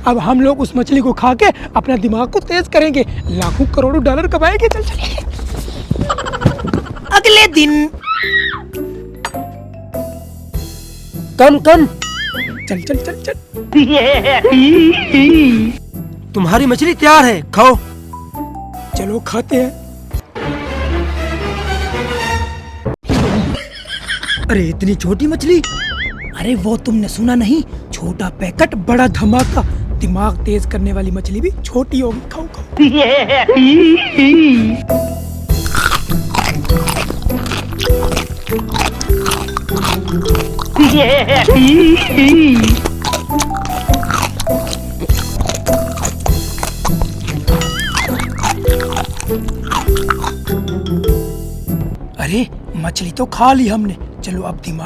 अब हम लोग उस मछली को खा के अपना दिमाग को तेज करेंगे, लाखों करोड़ों डॉलर कमाएंगे। चल चल। अगले दिन कम कम, चल चल चल चल। तुम्हारी मछली तैयार है, खाओ। चलो खाते हैं। अरे इतनी छोटी मछली। अरे वो तुमने सुना नहीं, छोटा पैकेट बड़ा धमाका। दिमाग तेज करने वाली मछली भी छोटी होगी। खाओ खाओ। अरे मछली तो खा ली हमने, चलो अब दिमाग